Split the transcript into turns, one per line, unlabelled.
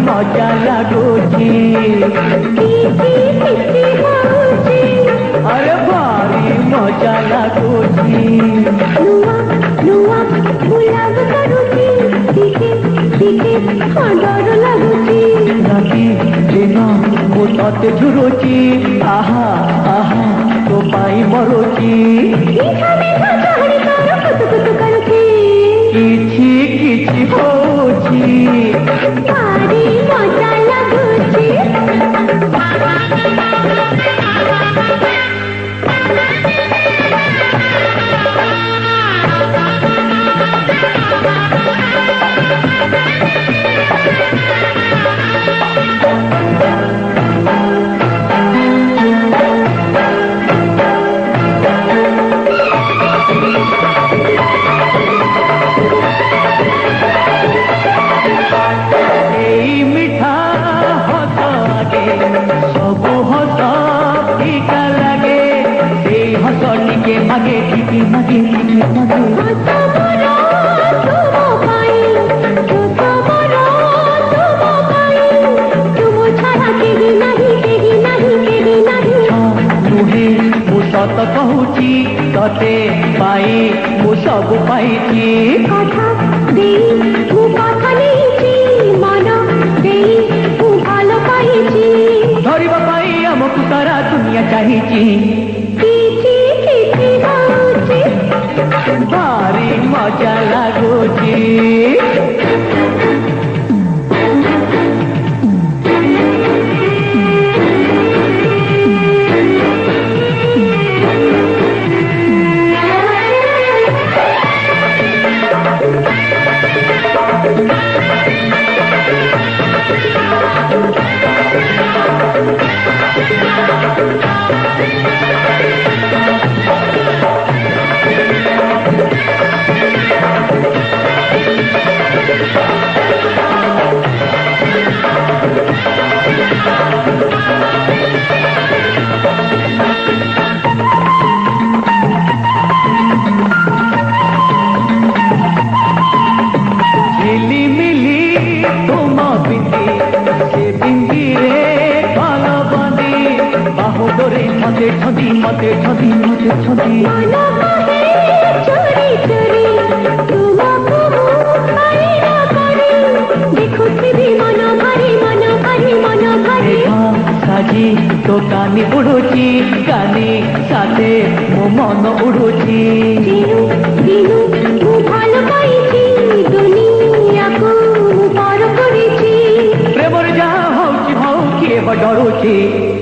मजा लगुची अरे भारी मजा लगुची
नुआ गुलाब करुची दिखे डर लगुची
राती दिन मु तते झुरुची आहा आहा तो पाई मरुची किछि किछि होची
भारी मजा लगुची
मगे टिकी मगे टिकी मगे नुहे मु सत कहूची तते पाई मु सब पाइची
कथा देई मु कथा नेची मन देई मु भालो पाइची
धरिबा पाई हमकु सारा दुनिया चाहिची भारी मजा लगुची मते छदी मते छदी मते छदी
चोरी चोरी तुमको आईना करे देखो भी मन भारी
साजी तो कानी उड़ुची कानी साथे मो मन उड़ुची
दिनु मु भालो पाइची दुनिया को पार करिची
प्रेमर जा हौची हौ किए डरुची